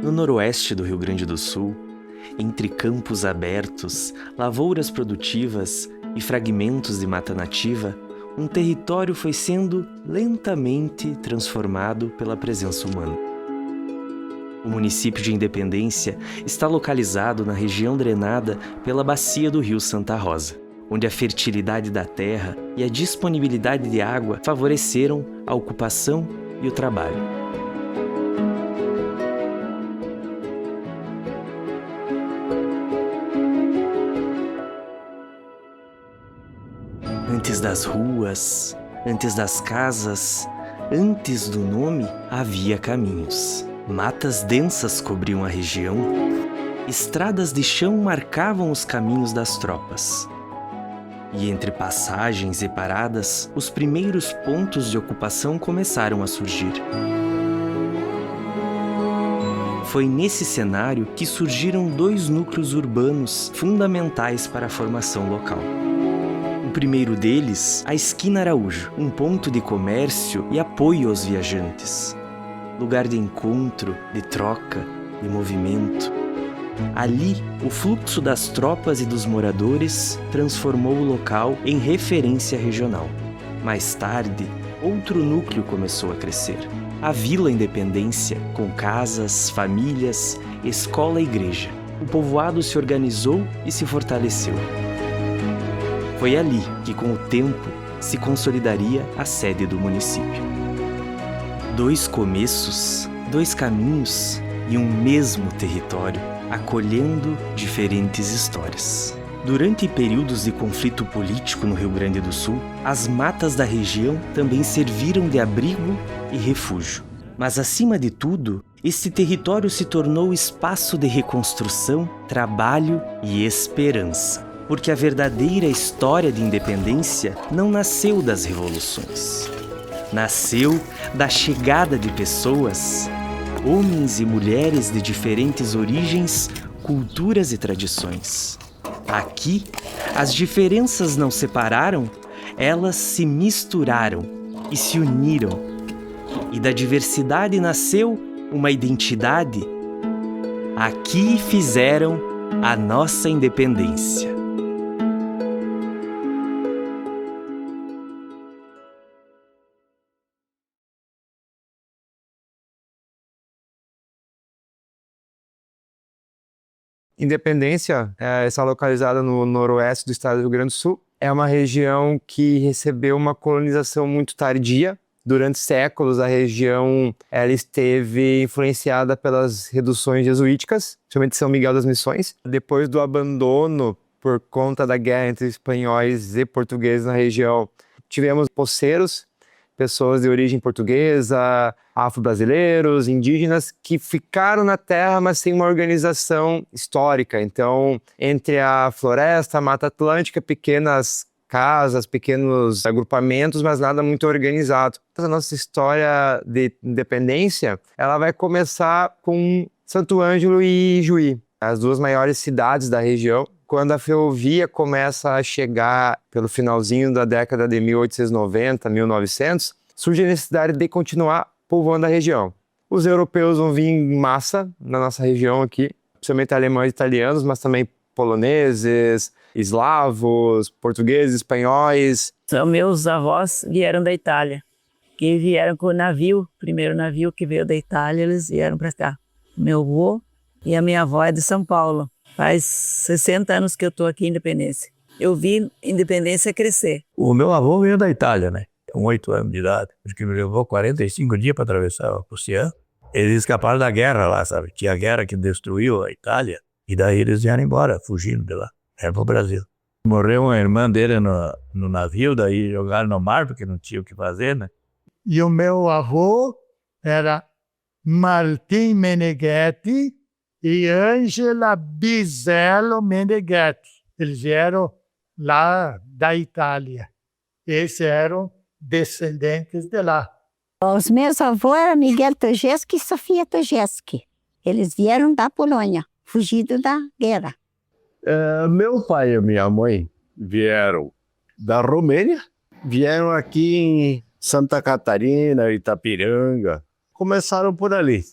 No noroeste do Rio Grande do Sul, entre campos abertos, lavouras produtivas e fragmentos de mata nativa, um território foi sendo lentamente transformado pela presença humana. O município de Independência está localizado na região drenada pela bacia do rio Santa Rosa, onde a fertilidade da terra e a disponibilidade de água favoreceram a ocupação e o trabalho. Antes das ruas, antes das casas, antes do nome, havia caminhos. Matas densas cobriam a região, estradas de chão marcavam os caminhos das tropas. E entre passagens e paradas, os primeiros pontos de ocupação começaram a surgir. Foi nesse cenário que surgiram dois núcleos urbanos fundamentais para a formação local. O primeiro deles, a Esquina Araújo, um ponto de comércio e apoio aos viajantes. Lugar de encontro, de troca, de movimento. Ali, o fluxo das tropas e dos moradores transformou o local em referência regional. Mais tarde, outro núcleo começou a crescer. A Vila Independência, com casas, famílias, escola e igreja. O povoado se organizou e se fortaleceu. Foi ali que, com o tempo, se consolidaria a sede do município. Dois começos, dois caminhos e um mesmo território, acolhendo diferentes histórias. Durante períodos de conflito político no Rio Grande do Sul, as matas da região também serviram de abrigo e refúgio. Mas, acima de tudo, esse território se tornou espaço de reconstrução, trabalho e esperança. Porque a verdadeira história de independência não nasceu das revoluções. Nasceu da chegada de pessoas, homens e mulheres de diferentes origens, culturas e tradições. Aqui, as diferenças não separaram, elas se misturaram e se uniram. E da diversidade nasceu uma identidade. Aqui fizeram a nossa independência. Independência está localizada no noroeste do estado do Rio Grande do Sul. É uma região que recebeu uma colonização muito tardia. Durante séculos, a região ela esteve influenciada pelas reduções jesuíticas, principalmente São Miguel das Missões. Depois do abandono por conta da guerra entre espanhóis e portugueses na região, tivemos poceiros, pessoas de origem portuguesa, afro-brasileiros, indígenas, que ficaram na terra, mas sem uma organização histórica. Então, entre a floresta, a Mata Atlântica, pequenas casas, pequenos agrupamentos, mas nada muito organizado. A nossa história de independência, ela vai começar com Santo Ângelo e Juí, as duas maiores cidades da região. Quando a ferrovia começa a chegar pelo finalzinho da década de 1890, 1900, surge a necessidade de continuar povoando a região. Os europeus vão vir em massa na nossa região aqui, principalmente alemães e italianos, mas também poloneses, eslavos, portugueses, espanhóis. Meus avós vieram da Itália, que vieram com o navio, o primeiro navio que veio da Itália, eles vieram para cá. Meu avô E a minha avó é de São Paulo. Faz 60 anos que eu estou aqui em Independência. Eu vi Independência crescer. O meu avô veio da Itália, né? Com 8 anos de idade. Acho que me levou 45 dias para atravessar o oceano. Eles escaparam da guerra lá, sabe? Tinha a guerra que destruiu a Itália. E daí eles vieram embora, fugindo de lá. Era pro Brasil. Morreu uma irmã dele no navio, daí jogaram no mar, porque não tinha o que fazer, né? E o meu avô era Martim Meneghetti e Ângela Bisello Meneghetti. Eles vieram lá da Itália. Esses eram descendentes de lá. Os meus avós eram Miguel Tojeski e Sofia Tojeski. Eles vieram da Polônia, fugidos da guerra. Meu pai e minha mãe vieram da Romênia, vieram aqui em Santa Catarina, Itapiranga, começaram por ali.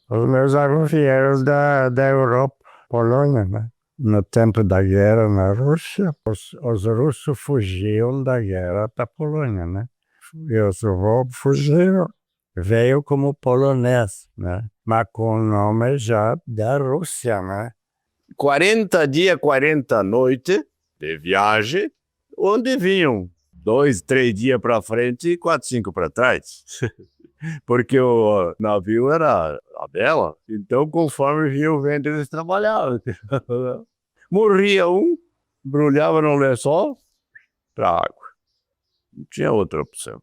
Os meus avós vieram da Europa, Polônia, né? No tempo da guerra na Rússia, os russos fugiam da guerra da Polônia, né? E os avós fugiram, veio como polonês, né? Mas com o nome já da Rússia, né? 40 dias, 40 noites de viagem, onde vinham 2, 3 dias para frente e 4, 5 para trás. Porque o navio era a vela, então conforme vinha o vento eles trabalhavam. Morria um, embrulhava no lençol para água. Não tinha outra opção.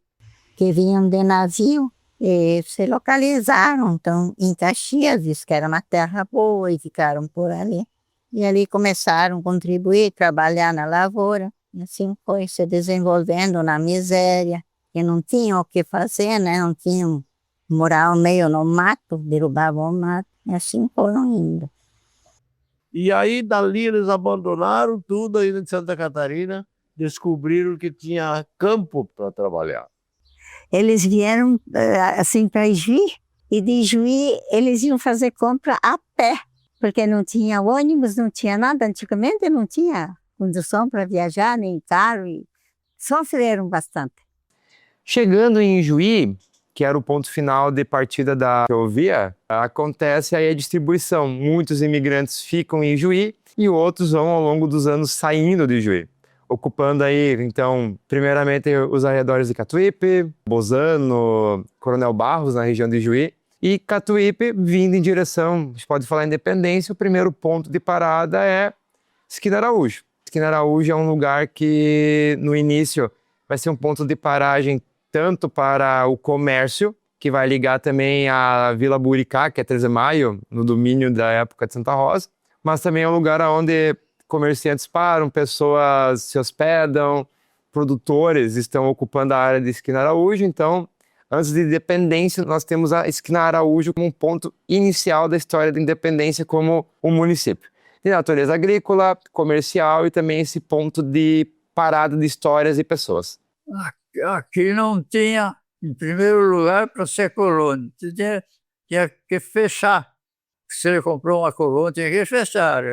Que vinham de navio e se localizaram então, em Caxias, disse que era uma terra boa e ficaram por ali. E ali começaram a contribuir, trabalhar na lavoura. E assim foi se desenvolvendo na miséria, que não tinham o que fazer, né? Não tinham, moravam meio no mato, derrubavam o mato. E assim foram indo. E aí dali eles abandonaram tudo ainda de Santa Catarina, descobriram que tinha campo para trabalhar. Eles vieram assim para Ijuí, e de Ijuí eles iam fazer compra a pé, porque não tinha ônibus, não tinha nada. Antigamente não tinha condução para viajar, nem carro, e sofreram bastante. Chegando em Juí, que era o ponto final de partida da ferrovia, acontece aí a distribuição. Muitos imigrantes ficam em Juí e outros vão ao longo dos anos saindo de Juí, ocupando aí, então, primeiramente os arredores de Catuípe, Bozano, Coronel Barros, na região de Juí, e Catuípe vindo em direção, a gente pode falar Independência, o primeiro ponto de parada é Esquina Araújo. Esquina Araújo é um lugar que, no início, vai ser um ponto de paragem tanto para o comércio, que vai ligar também a Vila Buricá, que é 13 de Maio, no domínio da época de Santa Rosa, mas também é um lugar onde comerciantes param, pessoas se hospedam, produtores estão ocupando a área de Esquina Araújo. Então, antes de Independência, nós temos a Esquina Araújo como um ponto inicial da história da Independência como um município. De natureza agrícola, comercial e também esse ponto de parada de histórias e pessoas. Aqui não tinha, em primeiro lugar, para ser colônia, tinha que fechar. Se ele comprou uma colônia, tinha que fechar,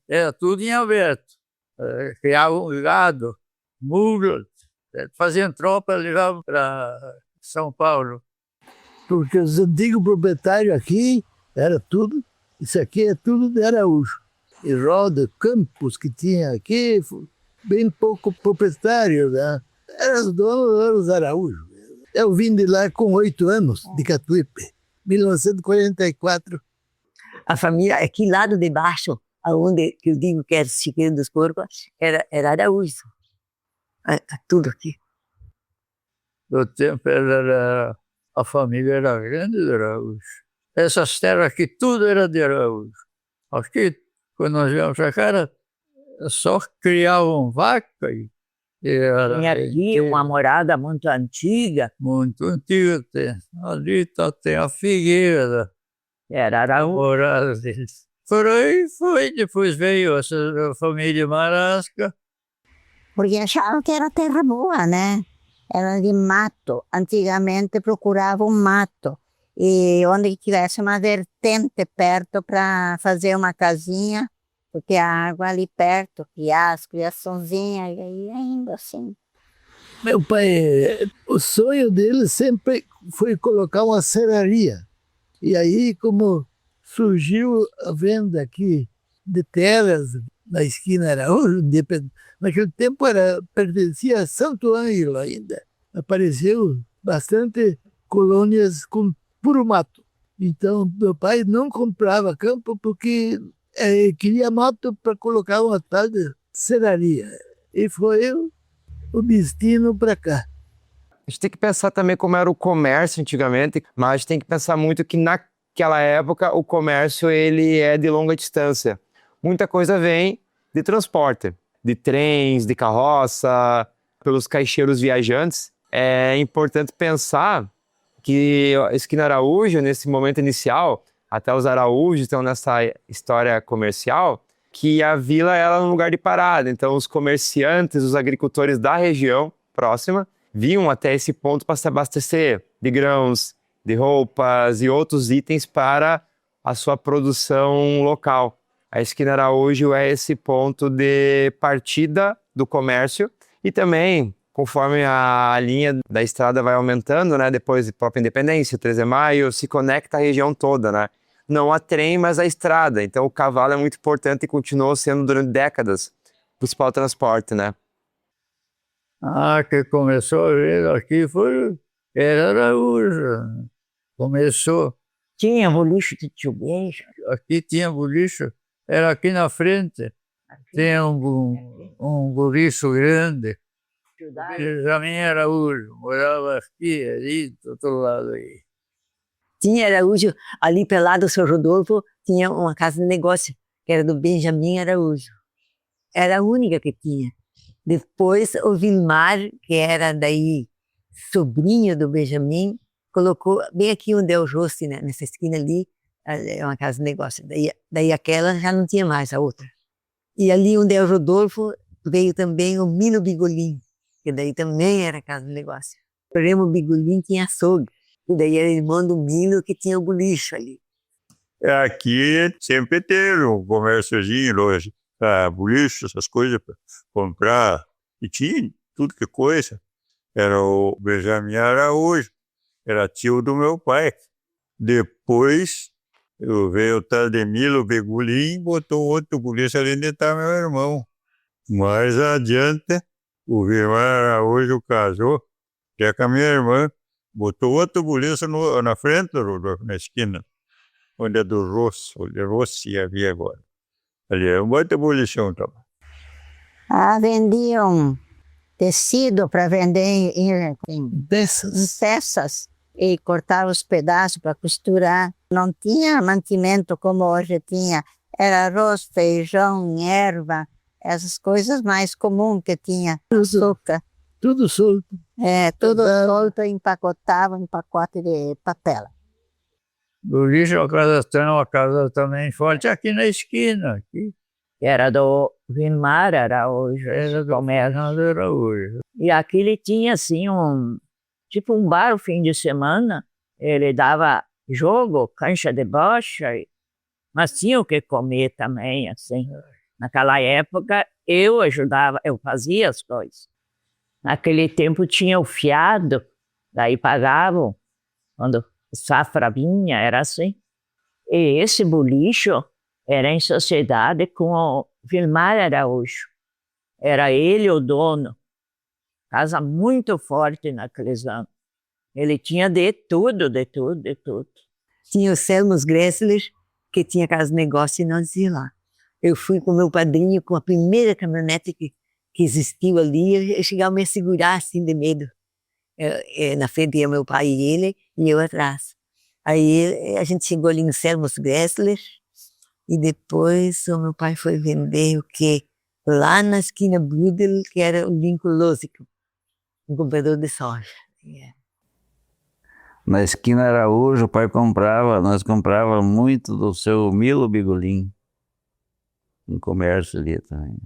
era tudo em aberto. Criavam gado, mulas, faziam tropa, levavam para São Paulo. Porque os antigos proprietários aqui, era tudo, isso aqui é tudo de Araújo. E roda, campos que tinha aqui, bem pouco proprietário, né? Eram os donos dos Araújo. Eu vim de lá com 8 anos, de Catuípe, 1944. A família, aqui lado de baixo, aonde que eu digo que era Chiqueiro dos Porcos, era Araújo. Tudo aqui. No tempo a família era grande de Araújo. Essas terras aqui, tudo era de Araújo. Aqui, quando nós viemos para cá, só criavam vaca e Tinha aqui uma morada muito antiga. Muito antiga. Ali tem a figueira. Era Araújo. Morada deles. Por aí foi. Depois veio essa família Marasca. Porque achavam que era terra boa, né? Era de mato. Antigamente procuravam mato. E onde tivesse uma vertente perto para fazer uma casinha, porque a água ali perto, criar as criaçãozinhas, e aí ainda assim. Meu pai, o sonho dele sempre foi colocar uma serraria. E aí, como surgiu a venda aqui de terras na esquina Araújo. Naquele tempo pertencia a Santo Ângelo ainda. Apareceu bastante colônias com puro mato. Então, meu pai não comprava campo porque queria mato para colocar uma tal de serraria. E foi o destino para cá. A gente tem que pensar também como era o comércio antigamente, mas a gente tem que pensar muito que naquela época o comércio ele é de longa distância. Muita coisa vem de transporte, de trens, de carroça, pelos caixeiros viajantes. É importante pensar que a esquina Araújo, nesse momento inicial, até os Araújos estão nessa história comercial, que a vila era um lugar de parada. Então os comerciantes, os agricultores da região próxima, vinham até esse ponto para se abastecer de grãos, de roupas e outros itens para a sua produção local. A esquina Araújo é esse ponto de partida do comércio e também, conforme a linha da estrada vai aumentando, né, depois da própria Independência, 13 de Maio, se conecta a região toda, né? Não a trem, mas a estrada. Então o cavalo é muito importante e continuou sendo durante décadas o principal transporte, né? Que começou a vir aqui era Araújo. Começou. Tinha boliche de tio Benja. Aqui tinha boliche, era aqui na frente. Tinha um bolicho grande. Benjamin Araújo, morava aqui, ali, do outro lado aí. Tinha Araújo, ali pelado do seu Rodolfo, tinha uma casa de negócio, que era do Benjamin Araújo. Era a única que tinha. Depois o Vilmar, que era daí sobrinho do Benjamin, colocou bem aqui onde é o Rossi, né, nessa esquina ali, é uma casa de negócio. Daí aquela já não tinha mais, a outra. E ali onde é o Rodolfo, veio também o Mino Bigolin, que daí também era casa de negócio. O Remo Bigolin tinha açougue, e daí era irmão do Mino que tinha o bolicho ali. Aqui sempre teve um comérciozinho, loja, bolicho, essas coisas para comprar. E tinha tudo que coisa. Era o Benjamin Araújo, era tio do meu pai. Depois veio o Tademilo Begulin, botou outro bolicho ali onde está meu irmão. Mais adiante, o Vilmar Araújo casou, que é com a minha irmã, botou outro bolicho na frente, na esquina, onde é do Rossi, onde Rossi havia agora. Ali é um outro bolichão também. Vendiam tecido para vender em peças e cortar os pedaços para costurar. Não tinha mantimento como hoje tinha. Era arroz, feijão, erva, essas coisas mais comuns que tinha. Açúcar. Tudo solto. Tudo solto, empacotava em pacote de papel. Do lixo a casa tem uma casa também forte aqui na esquina. Aqui. Era do Vilmar Araújo. Era do Fernando Araújo. E aqui ele tinha assim tipo um bar o fim de semana. Ele dava jogo, cancha de bocha, mas tinha o que comer também, assim. Naquela época eu ajudava, eu fazia as coisas. Naquele tempo tinha o fiado, daí pagavam, quando safra vinha, era assim. E esse bolicho era em sociedade com o Vilmar Araújo. Era ele o dono. Casa muito forte naqueles anos. Ele tinha de tudo, de tudo, de tudo. Tinha o Selmos Gressler, que tinha casa de negócio e nós ia lá. Eu fui com meu padrinho com a primeira caminhonete que existiu ali, eu chegava a me segurar assim de medo. Na frente ia meu pai e ele, e eu atrás. Aí a gente chegou ali no Selmos Gressler, e depois o meu pai foi vender o quê? Lá na esquina Brudel, que era o Lincoln Losico, um comprador de soja. Na esquina Araújo, o pai nós comprava muito do seu Milo Bigolin, no comércio ali também.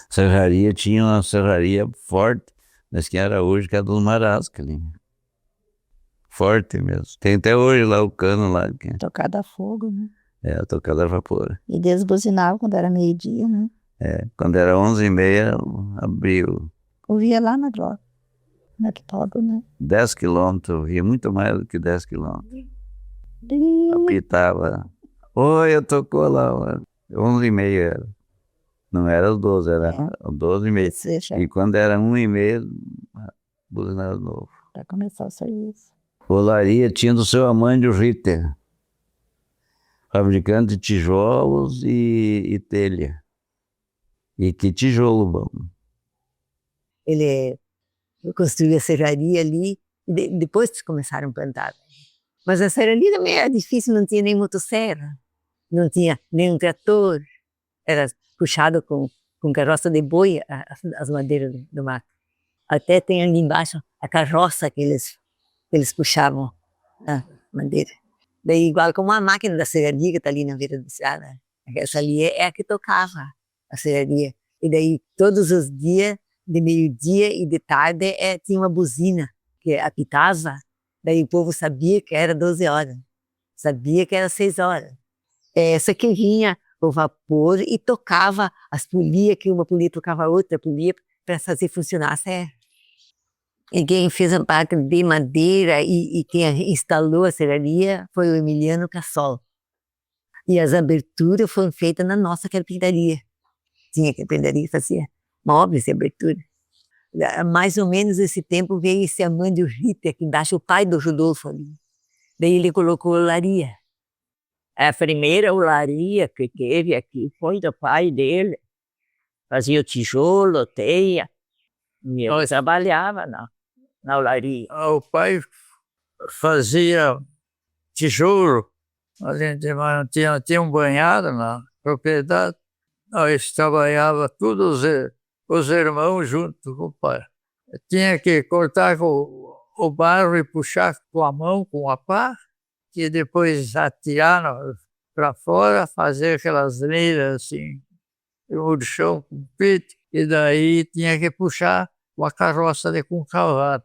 Serraria, tinha uma serraria forte na esquina Araújo, que é dos Marasca ali. Forte mesmo. Tem até hoje lá o cano lá. Tocada a fogo, né? Tocada a vapor. E desbuzinava quando era meio-dia, né? Quando era 11h30, abriu. Ouvia lá na droga. Todo, né? 10 quilômetros, via muito mais do que 10 quilômetros. apitava. Oi, eu tô lá. 11h30 era. Não era os 12, era 12h30. E quando era 1h30, buzinava de novo. Para começar o serviço. Olaria tinha do seu Amândio Ritter, fabricante de tijolos e telha. E que tijolo bom. Ele construiu a serraria ali, depois que começaram a plantar. Mas a serraria também era difícil, não tinha nem motosserra, não tinha nem um trator, era puxado com carroça de boi as madeiras do mato. Até tem ali embaixo a carroça que eles puxavam a madeira. Daí igual como a máquina da serraria que está ali na beira da estrada, essa ali é a que tocava a serraria. E daí todos os dias, de meio-dia e de tarde, tinha uma buzina que apitava, daí o povo sabia que era 12 horas, sabia que era 6 horas. Essa que vinha o vapor e tocava as polias, que uma polia tocava outra polia para fazer funcionar a serra. E quem fez a parte de madeira e quem instalou a serraria foi o Emiliano Cassol. E as aberturas foram feitas na nossa carpintaria. Tinha carpintaria, fazia móveis e abertura. Mais ou menos esse tempo veio esse Amândio Ritter, aqui embaixo, o pai do Rodolfo ali. Daí ele colocou olaria. A primeira olaria que teve aqui foi do pai dele. Fazia tijolo, teia. E eu trabalhava na olaria. O pai fazia tijolo, a gente não tinha um banhado na propriedade. Nós trabalhava todos os irmãos junto com o pai. Tinha que cortar o barro e puxar com a mão, com a pá, e depois atirar para fora, fazer aquelas leiras assim, no chão comprido, e daí tinha que puxar uma carroça com cavalo,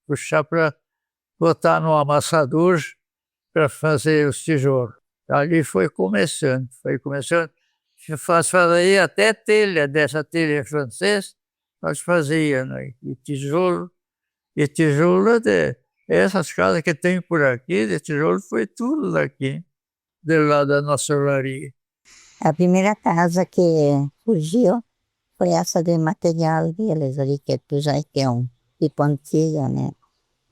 puxar para botar no amassador para fazer os tijolos. Ali foi começando. Fazia até telha, dessa telha francesa, nós fazíamos, né? E tijolo essas casas que tem por aqui, de tijolo, foi tudo daqui, do lado da nossa olaria. A primeira casa que surgiu foi essa de material deles ali, que tu já é um tipo antiga, né?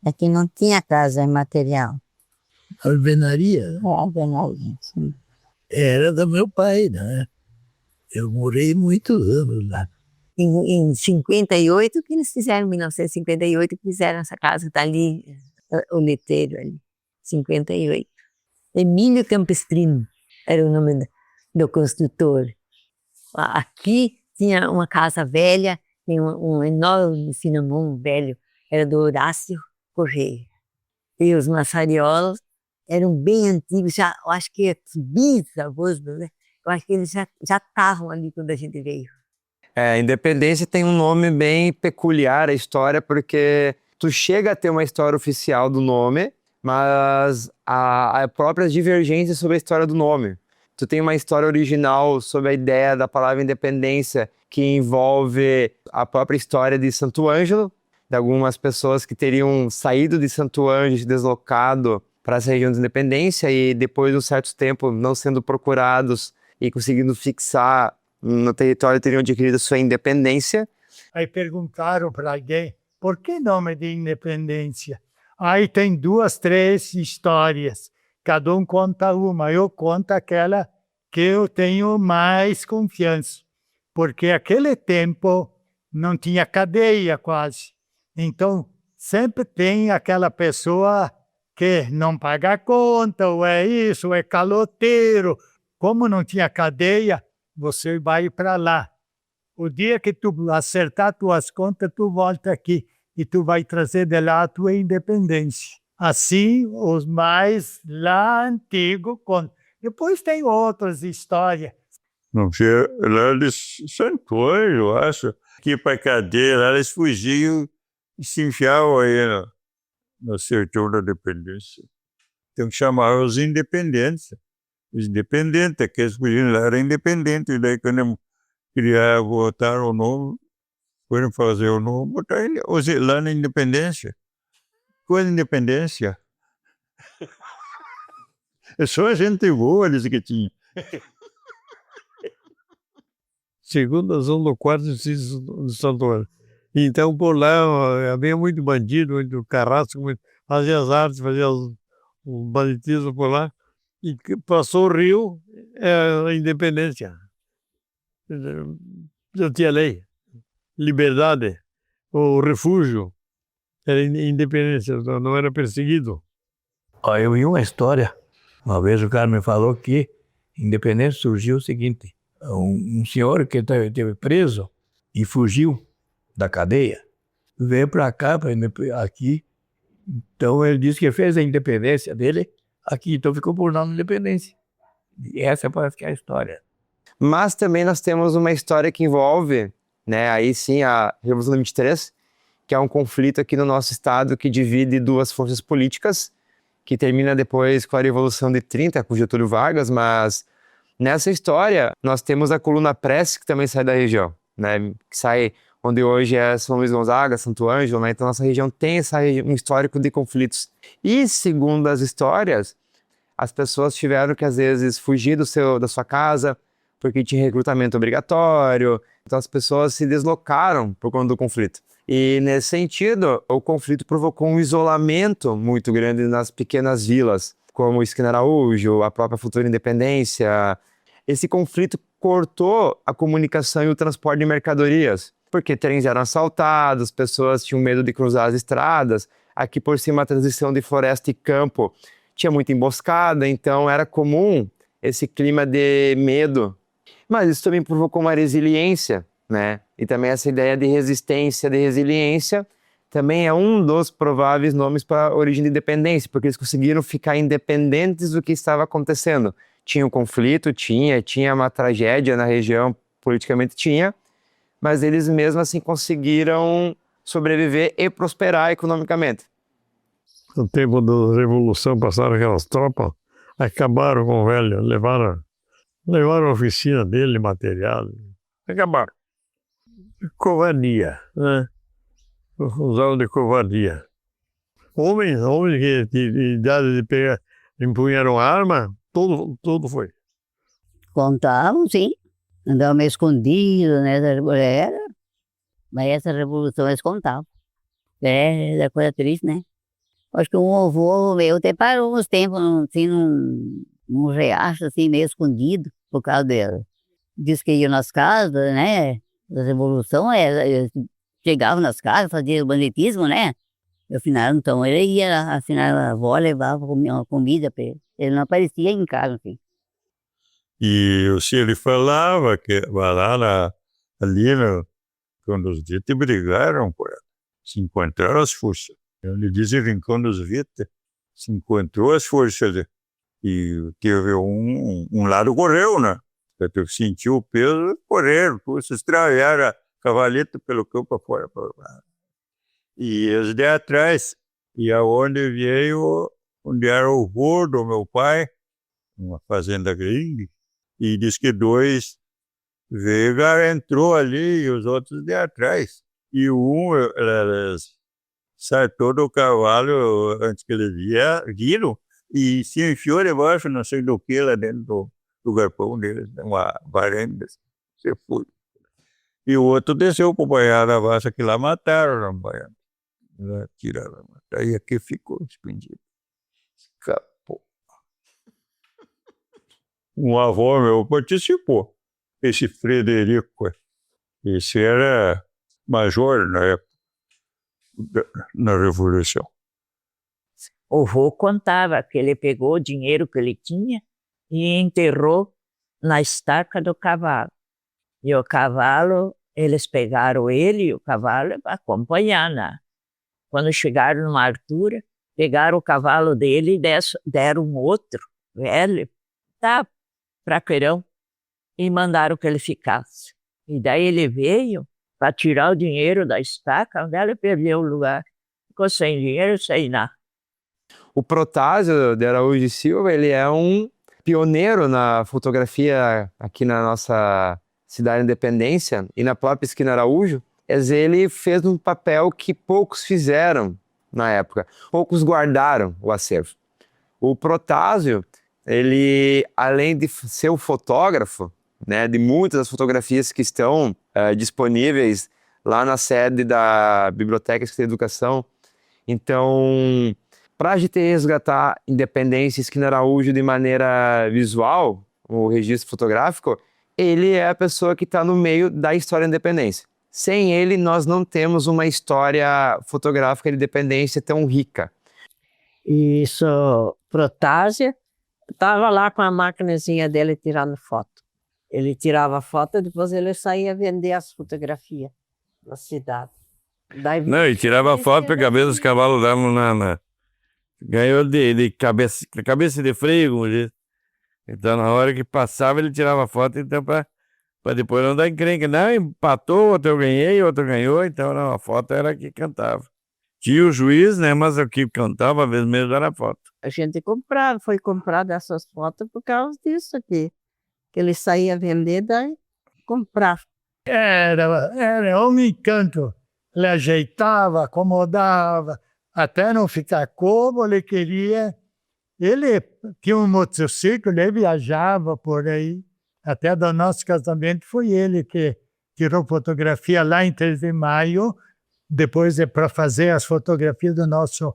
Aqui não tinha casa de material. Alvenaria? Alvenaria, sim. Era do meu pai, né? Eu morei muitos anos lá. Em 58, que eles fizeram, em 1958, que fizeram essa casa, está ali, o letreiro ali, 58. Emílio Campestrino era o nome do construtor. Aqui tinha uma casa velha, tem um enorme cinnamon velho, era do Horácio Correia. E os maçariolos eram bem antigos, já, eu acho que bisavós, né? Eu acho que eles já estavam ali quando a gente veio. Independência tem um nome bem peculiar, a história, porque tu chega a ter uma história oficial do nome, mas há próprias divergências sobre a história do nome. Tu tem uma história original sobre a ideia da palavra independência, que envolve a própria história de Santo Ângelo, de algumas pessoas que teriam saído de Santo Ângelo, se deslocado para essa região de independência e depois de um certo tempo não sendo procurados e conseguindo fixar no território, teriam adquirido sua independência. Aí perguntaram para alguém, por que nome de independência? Aí tem 2, 3 histórias, cada um conta uma, eu conto aquela que eu tenho mais confiança, porque aquele tempo não tinha cadeia quase, então sempre tem aquela pessoa que não paga a conta, ou é isso, ou é caloteiro. Como não tinha cadeia, você vai para lá. O dia que tu acertar tuas contas, tu volta aqui e tu vai trazer de lá a tua independência. Assim, os mais lá antigos contam. Depois tem outras histórias. Não sei, lá eles Santo Ângelo, eu acho, que para cadeia, lá eles fugiam e se enfiavam aí no sertão da independência. Tem que chamar os independentes. Os independentes, aqueles fugiram lá eram independentes. E daí, quando queria botar o nome, foram fazer o nome, botar lá na independência. Coisa de independência. É só a gente boa, disse que tinha. Segunda zona do quarto distrito de Santo Ângelo. Então, por lá, havia muito bandido, muito carrasco, fazia as artes, fazia o banditismo por lá. E passou o rio, é a independência. Já tinha lei, liberdade, o refúgio, era independência, não era perseguido. Ó, eu vi uma história, uma vez o cara me falou que independência surgiu o seguinte, um senhor que esteve preso e fugiu da cadeia, veio para cá, aqui, então ele disse que fez a independência dele aqui, então ficou por nome Independência. E essa parece que é a história. Mas também nós temos uma história que envolve, né, aí sim, a Revolução de 23, que é um conflito aqui no nosso estado que divide duas forças políticas, que termina depois com a Revolução de 30, com Getúlio Vargas, mas nessa história nós temos a coluna Prece, que também sai da região, né, que sai onde hoje é São Luís Gonzaga, Santo Ângelo, né, então nossa região tem um histórico de conflitos. E segundo as histórias, as pessoas tiveram que às vezes fugir da sua casa, porque tinha recrutamento obrigatório, então as pessoas se deslocaram por conta do conflito. E nesse sentido, o conflito provocou um isolamento muito grande nas pequenas vilas, como Esquina Araújo, a própria futura Independência. Esse conflito cortou a comunicação e o transporte de mercadorias, porque trens eram assaltados, pessoas tinham medo de cruzar as estradas. Aqui por cima a transição de floresta e campo tinha muita emboscada, então era comum esse clima de medo. Mas isso também provocou uma resiliência, né? E também essa ideia de resistência, de resiliência, também é um dos prováveis nomes para a origem de independência, porque eles conseguiram ficar independentes do que estava acontecendo. Tinha um conflito, tinha uma tragédia na região, politicamente tinha, mas eles mesmo assim conseguiram sobreviver e prosperar economicamente. No tempo da Revolução passaram aquelas tropas, acabaram com o velho, levaram a oficina dele, material, acabaram. Covardia, né? Usavam de covardia. Homens que de idade de pegar, empunharam arma, tudo foi. Contavam, sim. Andavam meio escondidos, né? Mas essa revolução eles contavam. É coisa triste, né? Acho que um avô meu até parou uns tempos, assim, num riacho, assim, meio escondido, por causa dela. Diz que ia nas casas, né? Da revolução, chegavam nas casas, faziam banditismo, né? E afinal, então, ele ia, afinal, a avó levava uma comida para ele. Ele não aparecia em casa, assim. E o senhor ele falava que ali, quando os ditos brigaram, se encontraram as forças. Ele dizia Rincão dos Vitas, se encontrou as forças e teve um lado correu, né? Porque sentiu o peso, correram, se extraviaram a cavaleta pelo campo afora. E eles de atrás, e aonde veio, onde era o vô do meu pai, uma fazenda grande, e diz que dois veio, entrou ali e os outros de atrás. E eles saltou do cavalo antes que eles viram e se enfiou debaixo, não sei do que, lá dentro do garpão deles, uma varanda. Você foi. E o outro desceu para o banhar da vaca, que lá mataram o banhar. Tiraram. Aí aqui ficou suspendido. Escapou. Um avô meu participou. Esse Frederico, esse era major na época, na Revolução. O vô contava que ele pegou o dinheiro que ele tinha e enterrou na estaca do cavalo. E o cavalo, eles pegaram ele e o cavalo para acompanhar, né? Quando chegaram numa altura, pegaram o cavalo dele e deram um outro, velho, tá, fraqueirão, e mandaram que ele ficasse. E daí ele veio para tirar o dinheiro da estaca, onde ele perdeu o lugar. Ficou sem dinheiro, sem nada. O Protásio de Araújo e Silva, ele é um pioneiro na fotografia aqui na nossa cidade Independência e na própria Esquina Araújo. Ele fez um papel que poucos fizeram na época. Poucos guardaram o acervo. O Protásio ele, além de ser o fotógrafo, né, de muitas das fotografias que estão disponíveis lá na sede da Biblioteca de Educação, então, para a gente resgatar Independência e Esquina Araújo de maneira visual, o registro fotográfico, ele é a pessoa que está no meio da história da independência. Sem ele, nós não temos uma história fotográfica de independência tão rica. Isso, Protásio, estava lá com a maquinazinha dele tirando foto. Ele tirava foto e depois ele saía vender as fotografias na cidade. Daí, Não, e tirava foto para a cabeça dos cavalos lá ganhou de cabeça de freio, como diz. Então, na hora que passava, ele tirava foto, então, para depois não dar encrenca. Não, empatou, outro eu ganhei, outro ganhou, então não, a foto era que cantava. Tinha o juiz, né, mas o que cantava, às vezes mesmo, era a foto. a gente foi comprar essas fotos por causa disso aqui. Que ele saía vender, daí comprar. Era um encanto. Ele ajeitava, acomodava, até não ficar como ele queria. Ele tinha um motociclo, ele viajava por aí. Até do nosso casamento foi ele que tirou fotografia lá em 3 de maio. Depois para fazer as fotografias do nosso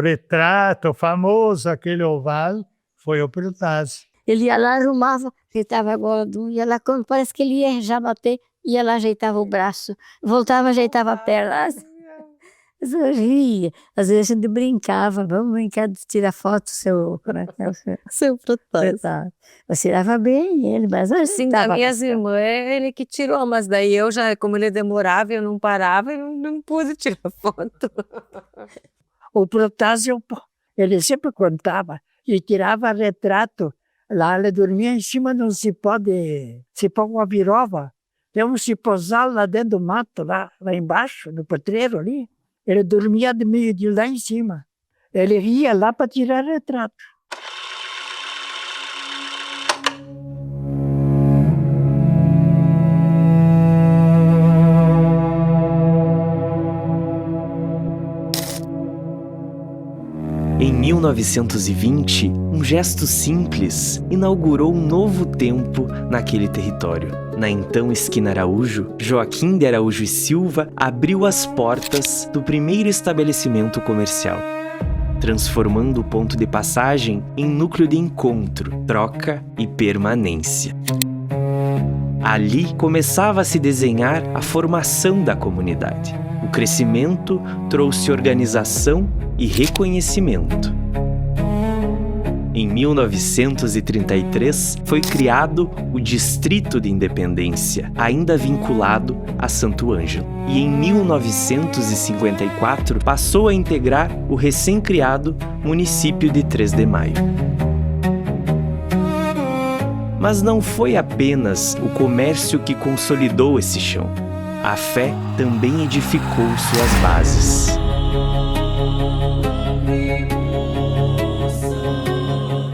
retrato famoso, aquele oval, foi o Protásio. Ele ia lá, arrumava, ajeitava gordo, ia lá, parece que ele ia já bater, ia lá, ajeitava o braço, voltava, ajeitava a perna. Ria. Às vezes a gente brincava, vamos brincar de tirar foto, seu Protásio. Mas tirava bem ele, mas assim, das minhas irmãs, ele que tirou, mas daí eu já, como ele demorava, eu não parava, eu não pude tirar foto. O Protásio, ele sempre contava e tirava retrato. Lá ele dormia em cima de um cipó com a virova. Tem um cipózal lá dentro do mato, lá embaixo, no potreiro ali. Ele dormia de lá em cima. Ele ia lá para tirar retrato. Em 1920, um gesto simples inaugurou um novo tempo naquele território. Na então Esquina Araújo, Joaquim de Araújo e Silva abriu as portas do primeiro estabelecimento comercial, transformando o ponto de passagem em núcleo de encontro, troca e permanência. Ali começava a se desenhar a formação da comunidade. O crescimento trouxe organização e reconhecimento. Em 1933, foi criado o Distrito de Independência, ainda vinculado a Santo Ângelo. E em 1954, passou a integrar o recém-criado município de 3 de Maio. Mas não foi apenas o comércio que consolidou esse chão. A fé também edificou suas bases.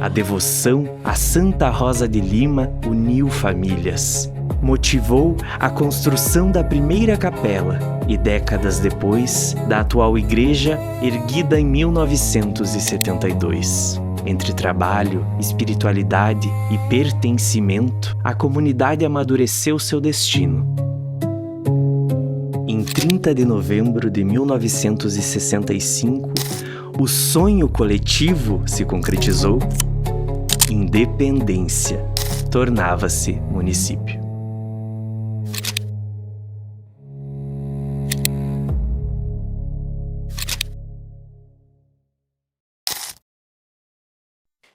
A devoção a Santa Rosa de Lima uniu famílias, motivou a construção da primeira capela e, décadas depois, da atual igreja, erguida em 1972. Entre trabalho, espiritualidade e pertencimento, a comunidade amadureceu seu destino. Em 30 de novembro de 1965, o sonho coletivo se concretizou. Independência tornava-se município.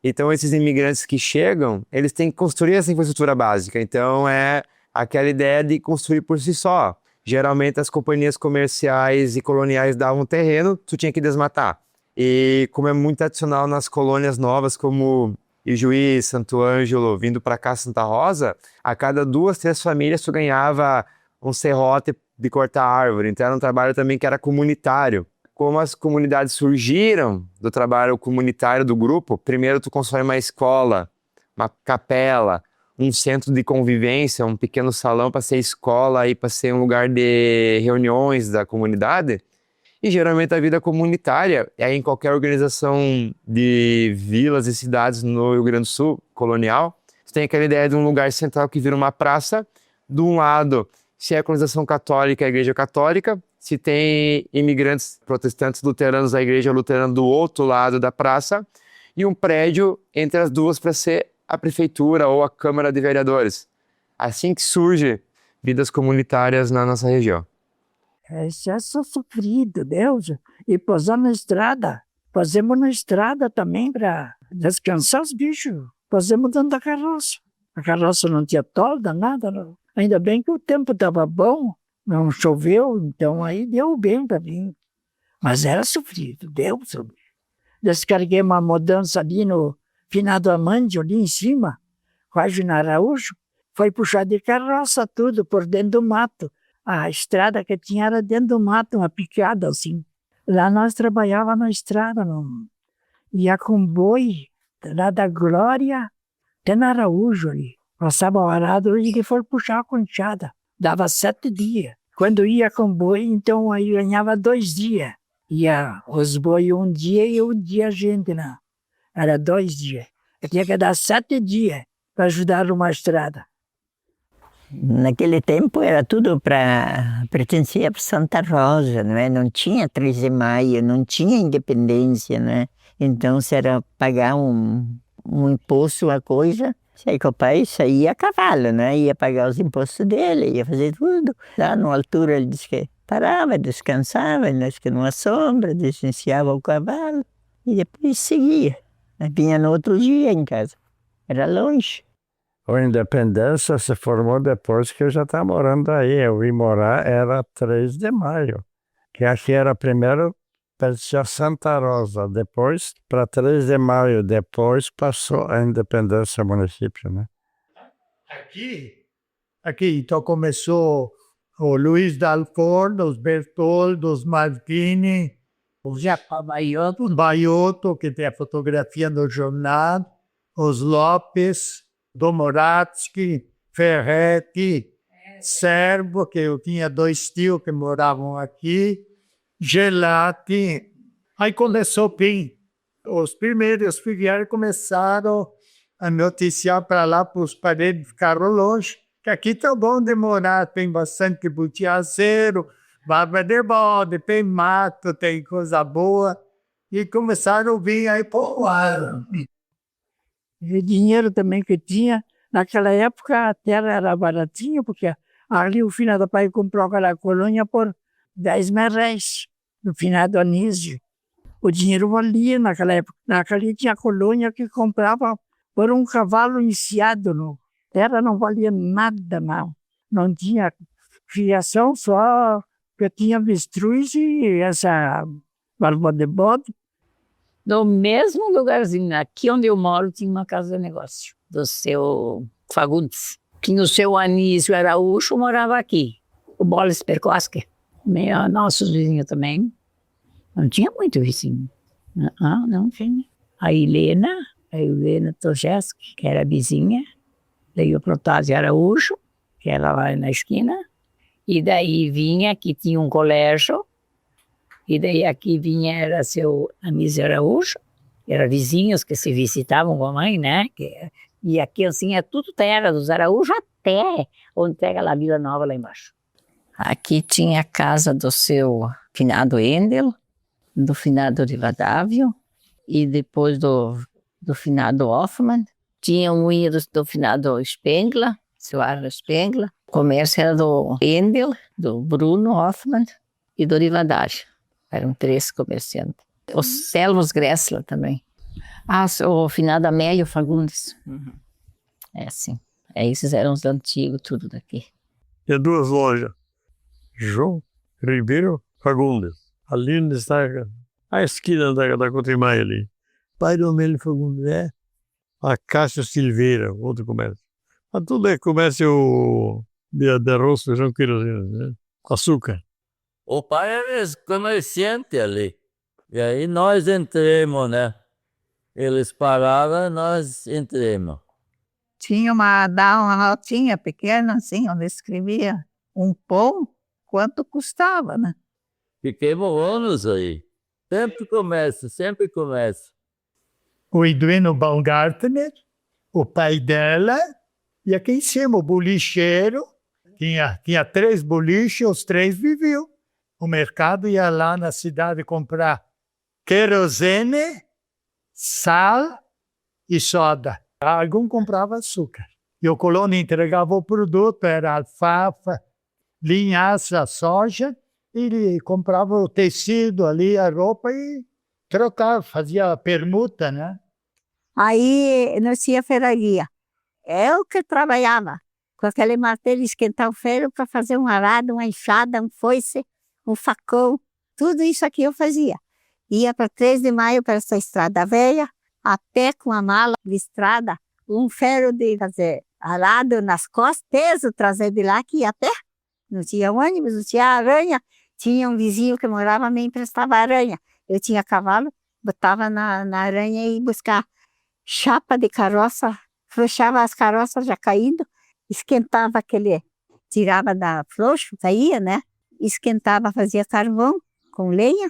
Então, esses imigrantes que chegam, eles têm que construir essa infraestrutura básica. Então, é aquela ideia de construir por si só. Geralmente, as companhias comerciais e coloniais davam terreno, tu tinha que desmatar. E como é muito tradicional nas colônias novas, como Ijuí, Santo Ângelo, vindo para cá, Santa Rosa, a cada 2, 3 famílias tu ganhava um serrote de cortar árvore. Então, era um trabalho também que era comunitário. Como as comunidades surgiram do trabalho comunitário do grupo, primeiro tu constrói uma escola, uma capela, um centro de convivência, um pequeno salão para ser escola e para ser um lugar de reuniões da comunidade. E geralmente a vida comunitária é em qualquer organização de vilas e cidades no Rio Grande do Sul, colonial. Você tem aquela ideia de um lugar central que vira uma praça. De um lado, se é a colonização católica, a igreja católica. Se tem imigrantes protestantes luteranos, a igreja luterana do outro lado da praça. E um prédio entre as duas para ser a prefeitura ou a Câmara de Vereadores. Assim que surge vidas comunitárias na nossa região. Isso é só sofrido, Deus. E posar na estrada. Posemos na estrada também para descansar os bichos. Posemos dentro da carroça. A carroça não tinha tolda, nada. Não. Ainda bem que o tempo estava bom, não choveu, então aí deu bem para mim. Mas era sofrido, Deus. Descarreguei uma mudança ali no finado Amândio, ali em cima, quase na Araújo. Foi puxar de carroça tudo por dentro do mato. A estrada que tinha era dentro do mato, uma picada assim. Lá nós trabalhava na estrada, não. Ia com boi, lá da Glória, até na Araújo ali. Passava o arado e que for puxar a conchada. Dava 7 dias. Quando ia com boi, então aí ganhava 2 dias. Ia os boi um dia e um dia a gente, não. Era 2 dias. Eu tinha que dar 7 dias para ajudar uma estrada. Naquele tempo era tudo pertencia para Santa Rosa, não é? Não tinha 13 de maio, não tinha independência, não é? Então, se era pagar um imposto, uma coisa, aí que o pai saía a cavalo, né? Ia pagar os impostos dele, ia fazer tudo. Lá na altura ele disse que parava, descansava, ele disse que numa sombra, licenciava o cavalo e depois seguia. Vinha no outro dia em casa. Era longe. A independência se formou depois que eu já estava morando aí. Eu vim morar, era 3 de maio, que aqui era primeiro pertencia a Santa Rosa, depois para 3 de maio, depois passou a independência do município, né? Aqui, então começou o Luiz Dalforno, os Bertoldo, os Martini, o Jacob Baiotto, que tem a fotografia no jornal, os Lopes, Domoratsky, Ferretti, Servo, que eu tinha 2 tios que moravam aqui, Gelati. Aí começou bem. Os primeiros filiais começaram a noticiar para lá, para os parentes ficaram longe, que aqui tá bom de morar, tem bastante butiazeiro, barba de bode, tem mato, tem coisa boa. E começaram a vir aí povoar. E dinheiro também que tinha. Naquela época a terra era baratinha, porque ali o finado pai comprou aquela colônia por 10 mil reais, no finado Anísio. O dinheiro valia naquela época. Naquela tinha colônia que comprava por um cavalo enfiado. No terra não valia nada, não. Não tinha criação, só que tinha avestruz e essa barba de bode. No mesmo lugarzinho, aqui onde eu moro, tinha uma casa de negócio do seu Fagundes. Tinha o seu Anísio Araújo, morava aqui. O Boris Perkoski, nossos vizinhos também. Não tinha muito vizinho. Não tinha. A Helena Tojeski, que era vizinha. Daí o Protásio Araújo, que era lá na esquina. E daí vinha, que tinha um colégio. E daí aqui vinha, era seu Anísio Araújo, que eram vizinhos que se visitavam com a mãe, né? E aqui assim é tudo terra dos Araújo até onde pega a Vila Nova lá embaixo. Aqui tinha a casa do seu finado Endel, do finado Rivadavio, e depois do finado Hoffmann. Tinha um do finado Spengler, seu Arno Spengler. O comércio era do Endel, do Bruno Hoffmann e do Rivadavio. Eram 3 comerciantes. Os Selmos Gressler também. O finado Amélio Fagundes. Uhum. É assim. Esses eram os antigos, tudo daqui. Tinha 2 lojas. João Ribeiro Fagundes. Ali onde está a esquina da Cotrimaia ali. Pai do Amélio Fagundes, é? A Cássio Silveira, outro comércio. Mas tudo é comércio de arroz, feijão, querosene, né? Açúcar. O pai era comerciante ali. E aí nós entramos, né? Eles paravam, nós entramos. Tinha uma notinha pequena, assim, onde escrevia um pão, quanto custava, né? Fiquemos anos aí. Sempre começa, sempre começa. O Edwino Baumgartner, o pai dela, e aqui em cima o bolicheiro. Tinha 3 boliches, os 3 viviam. O mercado ia lá na cidade comprar querosene, sal e soda. Algum comprava açúcar. E o colono entregava o produto, era alfafa, linhaça, soja, e ele comprava o tecido ali, a roupa e trocava, fazia permuta, né? Aí nós tinha ferraria. Eu que trabalhava com aquele martelo, esquentar o ferro para fazer um arado, uma enxada, um foice, um facão. Tudo isso aqui eu fazia. Ia para 3 de Maio, para essa estrada velha, a pé com a mala de estrada, um ferro de fazer arado nas costas, peso, trazer de lá, que ia a pé. Não tinha ônibus, não tinha aranha. Tinha um vizinho que morava, me emprestava aranha. Eu tinha cavalo, botava na aranha e ia buscar chapa de carroça, frouxava as carroças já caído, esquentava aquele, tirava da frouxo, saía, né? Esquentava, fazia carvão com lenha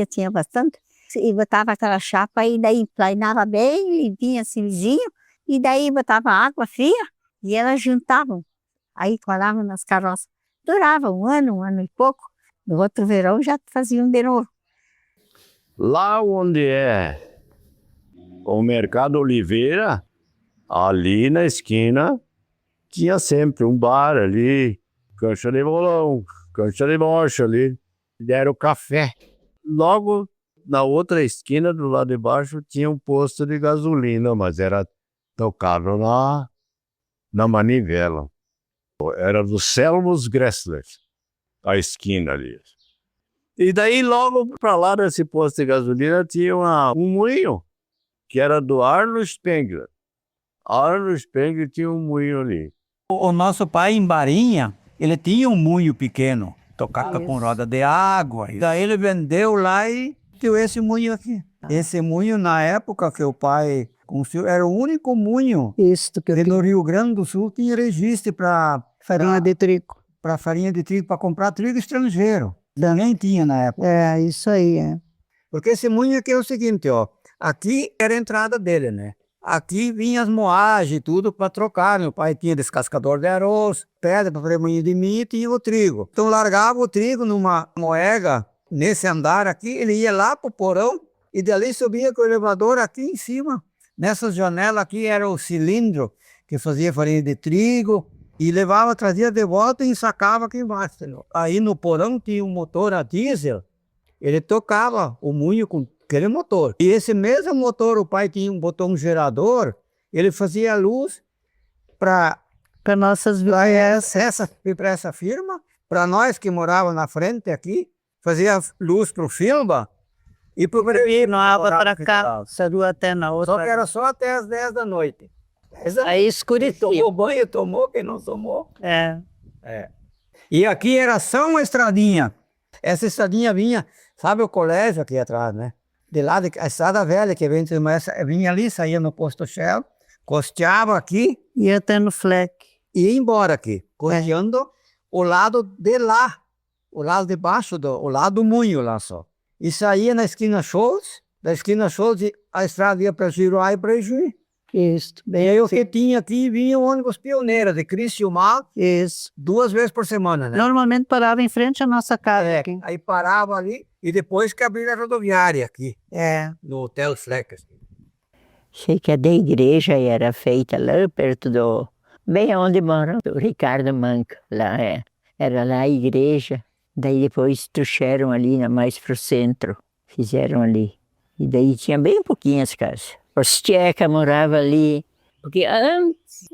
tinha bastante, e botava aquela chapa e daí emplanava bem, limpinha assim, lisinho, e daí botava água fria e elas juntavam, aí colavam nas carroças. Durava um ano e pouco, no outro verão já faziam de novo. Lá onde é o Mercado Oliveira, ali na esquina, tinha sempre um bar ali, cancha de bolão, cancha de bocha ali, deram café. Logo na outra esquina, do lado de baixo, tinha um posto de gasolina, mas era tocado na manivela. Era do Selmos Gressler, a esquina ali. E daí, logo para lá desse posto de gasolina, tinha um moinho, que era do Arno Spengler. Arno Spengler tinha um moinho ali. O nosso pai, em Barinha, ele tinha um moinho pequeno, tocava com roda de água. Daí ele vendeu lá e deu esse moinho aqui. Esse moinho, na época que o pai construiu, era o único moinho que no Rio Grande do Sul tinha registro para farinha de trigo. Para farinha de trigo, para comprar trigo estrangeiro. Ninguém tinha na época. É, isso aí, é. Porque esse moinho aqui é o seguinte, ó. Aqui era a entrada dele, né? Aqui vinha as moagens, tudo para trocar. Meu pai tinha descascador de arroz, pedra para fazer moinho de milho e tinha o trigo. Então largava o trigo numa moega, nesse andar aqui, ele ia lá pro porão e dali subia com o elevador aqui em cima. Nessas janelas aqui era o cilindro que fazia farinha de trigo e levava, trazia de volta e ensacava aqui embaixo. Aí no porão tinha um motor a diesel, ele tocava o moinho com aquele motor. E esse mesmo motor, o pai tinha um gerador, ele fazia luz para nossas essa firma, para nós que morávamos na frente aqui, fazia luz para o Filba e para o para cá, saiu até na outra. Só que era só até as 10 da noite. Aí escurecia. Quem tomou banho, tomou, quem não tomou. É. E aqui era só uma estradinha. Essa estradinha vinha, sabe o colégio aqui atrás, né? De lá, a estrada velha que vinha ali, saía no posto Shell, costeava aqui. Ia até no Fleck. E ia embora aqui, costeando o lado de lá, o lado de baixo, o lado do moinho lá só. E saía na esquina Scholz, da esquina Scholz a estrada ia para Giroá e para Juí. Isso. E aí o que tinha aqui, vinha o ônibus pioneiro de Criciúma. Isso. 2 vezes por semana, né? Normalmente parava em frente à nossa casa. Aqui. Aí parava ali e depois que abriram a rodoviária aqui. No Hotel Fleck. Sei que a da igreja era feita lá perto bem onde mora o Ricardo Manca. Lá era lá a igreja. Daí depois trouxeram ali mais pro centro. Fizeram ali. E daí tinha bem pouquinhas casas. Os tchecas moravam ali. Porque antes,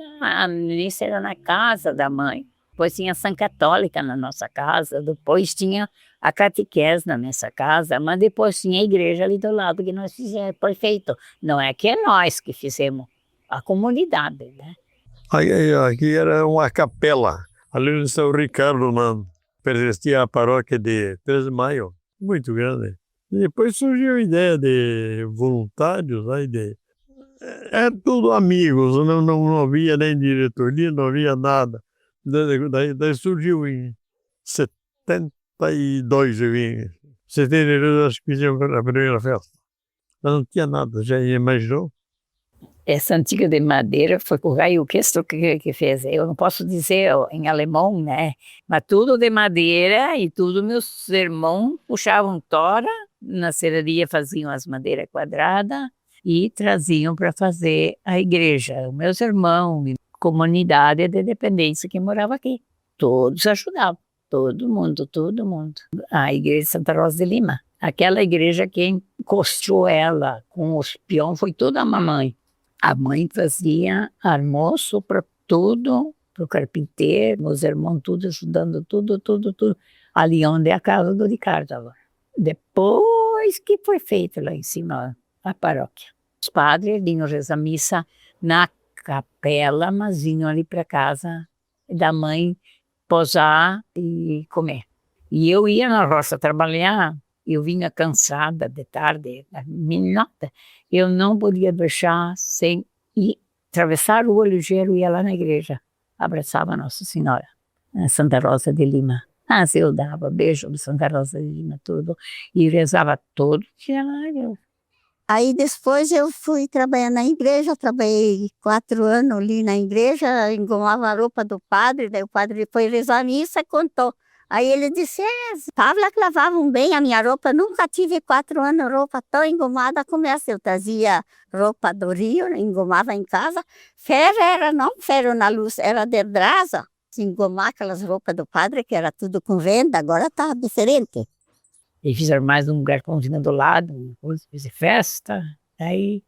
isso era na casa da mãe. Depois tinha a São Católica na nossa casa. Depois tinha a catequese na nossa casa. Mas depois tinha a igreja ali do lado que nós fizemos. Perfeito. Não é que é nós que fizemos. A comunidade, né? Aqui era uma capela. Ali no São Ricardo, pertencia à paróquia de 13 de Maio. Muito grande. E depois surgiu a ideia de voluntários, é tudo amigos, não havia nem diretoria, não havia nada. Daí surgiu em 72, eu vim. setembro, acho que fizemos a primeira festa. Mas não tinha nada, já imaginou? Essa antiga de madeira foi o Raio Castro que fez. Eu não posso dizer em alemão, né? Mas tudo de madeira e tudo meus irmãos puxavam tora, na serraria faziam as madeiras quadradas e traziam para fazer a igreja. Meus irmãos, comunidade de dependência que morava aqui, todos ajudavam, todo mundo. A igreja de Santa Rosa de Lima, aquela igreja quem construiu ela com os peões foi toda a mamãe. A mãe fazia almoço para tudo, para o carpinteiro, meus irmãos tudo ajudando, tudo. Ali onde é a casa do Ricardo agora. Depois que foi feito lá em cima a paróquia. Os padres vinham rezar missa na capela, mas vinham ali para casa da mãe posar e comer. E eu ia na roça trabalhar, eu vinha cansada de tarde, minota. Eu não podia deixar sem ir atravessar o Olho Ligeiro e ia lá na igreja. Abraçava Nossa Senhora, a Santa Rosa de Lima. Mas eu dava beijo de Santa Rosa de Lima, tudo, e rezava todo dia lá. Aí depois eu fui trabalhar na igreja, trabalhei 4 anos ali na igreja, engomava a roupa do padre, daí o padre foi rezar a missa e contou. Aí ele disse, Pavla que lavavam bem a minha roupa, nunca tive 4 anos roupa tão engomada como essa. Eu trazia roupa do Rio, engomava em casa. Ferro era não ferro na luz, era de brasa. Engomar aquelas roupas do padre, que era tudo com venda, agora tá diferente. E fizeram mais um galpãozinho do lado, fiz festa. Aí,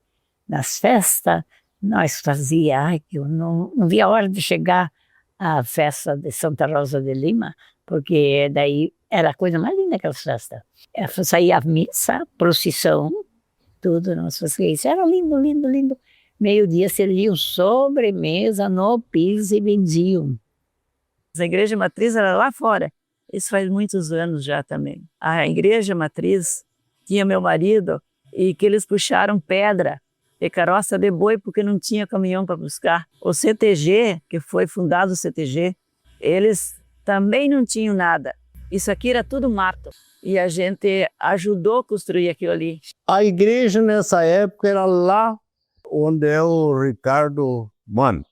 nas festas, nós fazia, eu não via a hora de chegar a festa de Santa Rosa de Lima, porque daí era a coisa mais linda aquela festa. Saía a missa, procissão, tudo, nós fazíamos isso, era lindo. Meio-dia serviam sobremesa no piso e vendiam. A igreja matriz era lá fora. Isso faz muitos anos já também. A igreja matriz tinha meu marido e que eles puxaram pedra e carroça de boi porque não tinha caminhão para buscar. O CTG, que foi fundado o CTG, eles também não tinham nada. Isso aqui era tudo mato. E a gente ajudou a construir aquilo ali. A igreja nessa época era lá onde é o Ricardo Mano.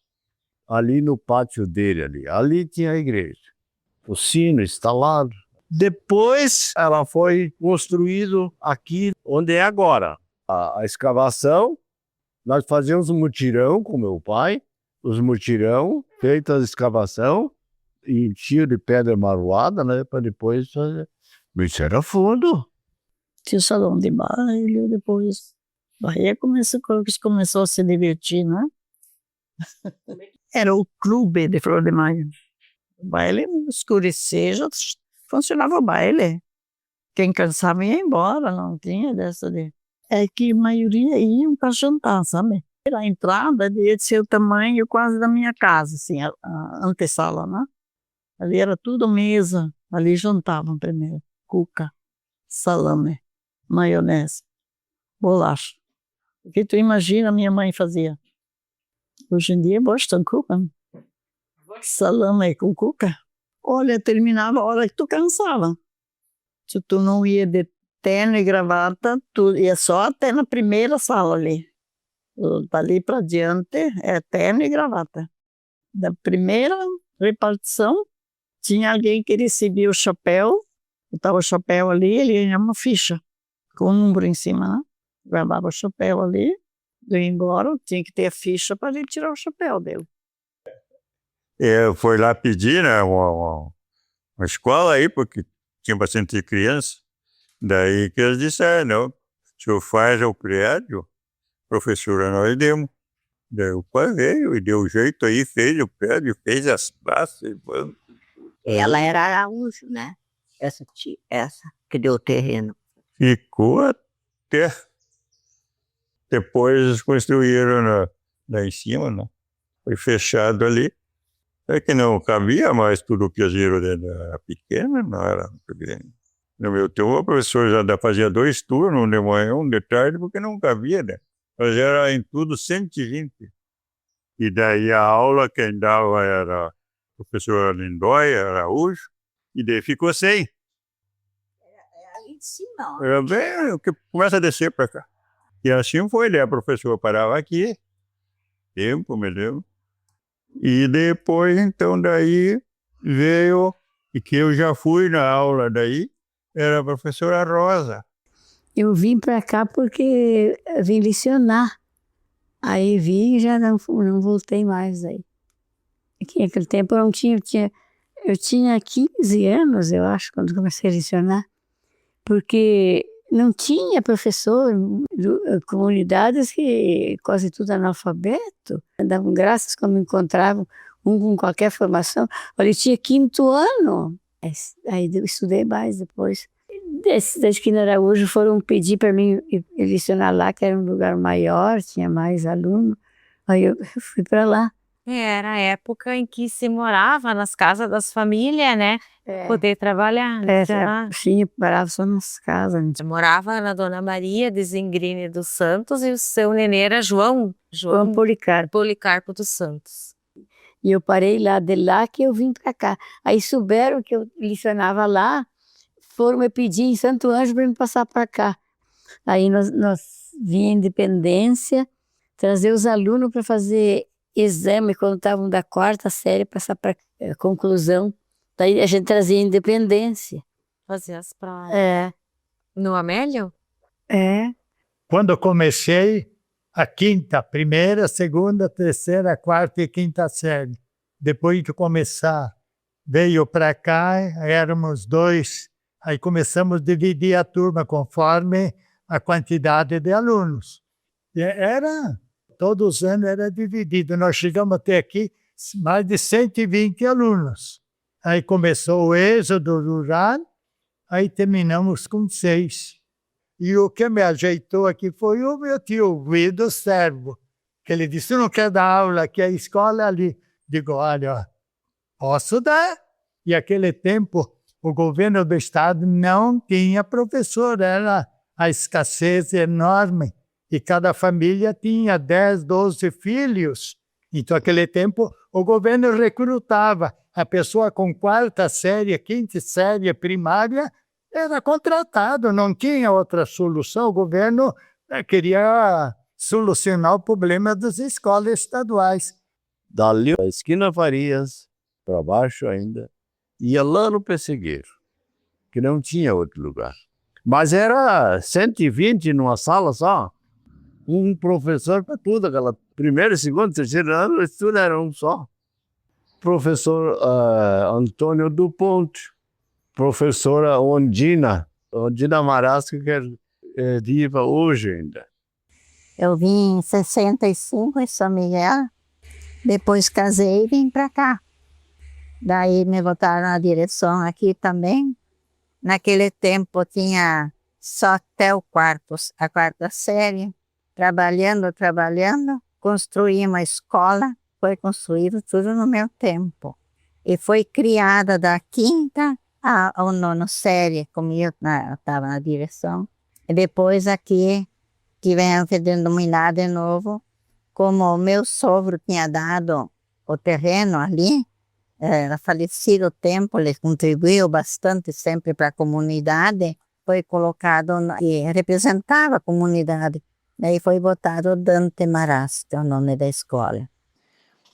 Ali no pátio dele, ali tinha a igreja. O sino instalado. Depois ela foi construído aqui onde é agora. A escavação, nós fazíamos um mutirão com meu pai, os mutirão, feita a escavação, e enchia de pedra maroada, né, para depois fazer. Isso era fundo. Tinha o salão de baile, depois. Aí começou a se divertir, né? Era o clube de Flor de Maio. O baile escurecia, já funcionava o baile. Quem cansava ia embora, não tinha dessa de... É que a maioria iam para jantar, sabe? A entrada devia ser o tamanho quase da minha casa, assim, a antessala, né? Ali era tudo mesa, ali jantavam primeiro. Cuca, salame, maionese, bolacha. O que tu imagina minha mãe fazia? Hoje em dia, Boston cuca. Salame com cuca. Olha, terminava a hora que tu cansava. Se tu não ia de terno e gravata, tu ia só até na primeira sala ali. Dali para diante é terno e gravata. Da primeira repartição, tinha alguém que recebia o chapéu, botava o chapéu ali, ele ganhava uma ficha com um número em cima, né? Guardava o chapéu ali, ia embora, tinha que ter a ficha para ele tirar o chapéu dele. Eu fui lá pedir, né, uma escola aí, porque tinha bastante criança. Daí que eles disseram, não, o senhor faz o prédio, professora nós demos. Daí o pai veio e deu jeito aí, fez o prédio, fez as praças. Ela era Araújo, né? Essa que deu o terreno. Ficou até... Depois eles construíram lá em cima, né? Foi fechado ali. É que não cabia mais tudo que eles viram era pequeno, não era muito grande. No meu tempo, o professor já fazia 2 turnos, um de manhã, um de tarde, porque não cabia, né? Mas era em tudo 120. E daí a aula quem dava era o professor Lindóia, Araújo, e daí ficou 100. de cima. Eu venho, que começa a descer para cá. E assim foi, né? A professora parava aqui, tempo, me lembro. E depois, então, daí veio, e que eu já fui na aula daí, era a professora Rosa. Eu vim para cá porque eu vim lecionar. Aí vim e já não voltei mais aí. Naquele tempo eu não eu tinha 15 anos, eu acho, quando comecei a lecionar, porque não tinha professor, comunidades que quase tudo analfabeto, davam graças quando encontravam um com qualquer formação. Olha, eu tinha 5º ano, aí eu estudei mais depois. Da Esquina Araújo foram pedir para mim ir lecionar lá, que era um lugar maior, tinha mais alunos, aí eu fui para lá. Era a época em que se morava nas casas das famílias, né? Poder trabalhar. Sim, parava só nas casas. Eu morava na Dona Maria de Zingrine dos Santos e o seu nenê era João Policarpo dos Santos. E eu parei lá, de lá que eu vim para cá. Aí souberam que eu lecionava lá, foram me pedir em Santo Ângelo para me passar para cá. Aí nós vinha Independência, trazer os alunos para fazer exame quando estavam da 4ª série, passar para conclusão. Daí a gente trazia Independência. Fazia as provas. No Amélio? Quando eu comecei, a 5ª, 1ª, 2ª, 3ª, 4ª e 5ª série. Depois de começar, veio para cá, éramos 2, aí começamos a dividir a turma conforme a quantidade de alunos. Todos os anos era dividido. Nós chegamos até aqui mais de 120 alunos. Aí começou o êxodo rural, aí terminamos com 6. E o que me ajeitou aqui foi o meu tio Guido Servo, que ele disse, não quer dar aula aqui, a escola é ali. Digo, olha, posso dar. E naquele tempo, o governo do estado não tinha professor, era a escassez enorme. E cada família tinha 10, 12 filhos. Então, naquele tempo, o governo recrutava. A pessoa com 4ª série, 5ª série primária, era contratado, não tinha outra solução. O governo queria solucionar o problema das escolas estaduais. Dali, a Esquina Farias, para baixo ainda, ia lá no Pessegueiro, que não tinha outro lugar. Mas era 120 numa sala só. Um professor para tudo, aquela 1º, 2º, 3º ano, tudo era um só. Professor Antônio Dupont, professora Ondina Marasco, que é viva hoje ainda. Eu vim em 65 em São Miguel, depois casei e vim para cá. Daí me botaram na direção aqui também. Naquele tempo tinha só até a 4ª série. Trabalhando, construí uma escola, foi construído tudo no meu tempo. E foi criada da 5ª ao 9ª série, como eu estava na direção. E depois aqui, que vem denominado de novo, como o meu sogro tinha dado o terreno ali, era falecido o tempo, ele contribuiu bastante sempre para a comunidade, foi colocado e representava a comunidade. Daí foi botado Dante Marasco, é o nome da escola.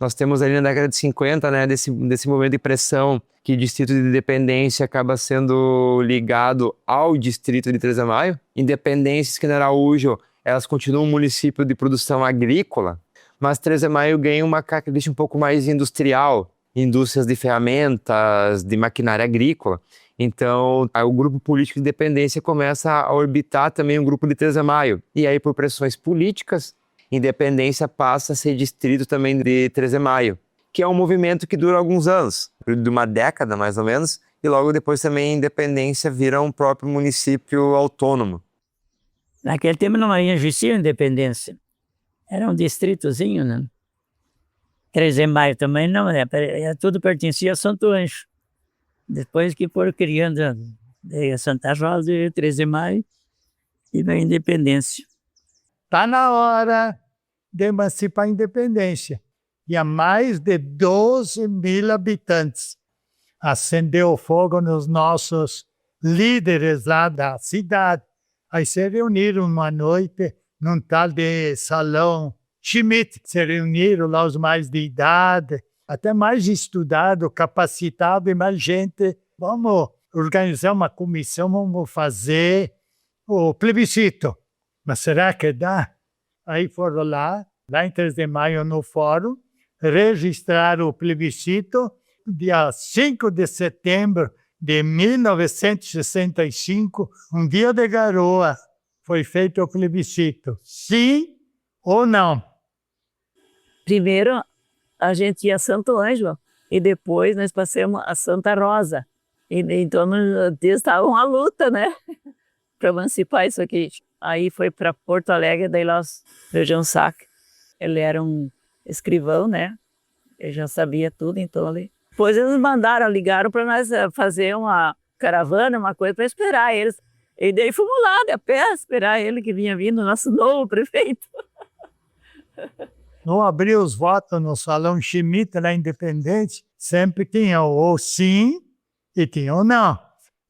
Nós temos ali na década de 50, né, desse momento de pressão, que o Distrito de Independência acaba sendo ligado ao Distrito de 13 de Maio. Independência e Esquina Araújo, elas continuam um município de produção agrícola, mas 13 de Maio ganha uma característica um pouco mais industrial, indústrias de ferramentas, de maquinária agrícola. Então, o grupo político de Independência começa a orbitar também o grupo de 13 de Maio. E aí, por pressões políticas, Independência passa a ser distrito também de 13 de Maio, que é um movimento que dura alguns anos, de uma década mais ou menos, e logo depois também a Independência vira um próprio município autônomo. Naquele tempo não existia Independência. Era um distritozinho, né? 13 de Maio também não, tudo pertencia a Santo Ângelo. Depois que foram criando a Santa Rosa, 13 de Maio e a Independência. Está na hora de emancipar a Independência. E há mais de 12 mil habitantes. Acendeu fogo nos nossos líderes lá da cidade. Aí se reuniram uma noite num tal de salão Schmidt. Se reuniram lá os mais de idade, até mais estudado, capacitado e mais gente. Vamos organizar uma comissão, vamos fazer o plebiscito. Mas será que dá? Aí foram lá em 3 de maio no fórum, registraram o plebiscito. Dia 5 de setembro de 1965, um dia de garoa, foi feito o plebiscito. Sim ou não? Primeiro, a gente ia a Santo Ângelo e depois nós passamos a Santa Rosa. E então, estavam a luta, né? Para emancipar isso aqui. Aí foi para Porto Alegre, daí lá o Jean Sac. Ele era um escrivão, né? Ele já sabia tudo, então ali. Depois eles ligaram para nós fazer uma caravana, uma coisa para esperar eles. E daí fomos lá de a pé esperar ele que vinha vindo, nosso novo prefeito. No abrir os votos no Salão Schmidt, na Independência, sempre tinha o sim e tinha o não.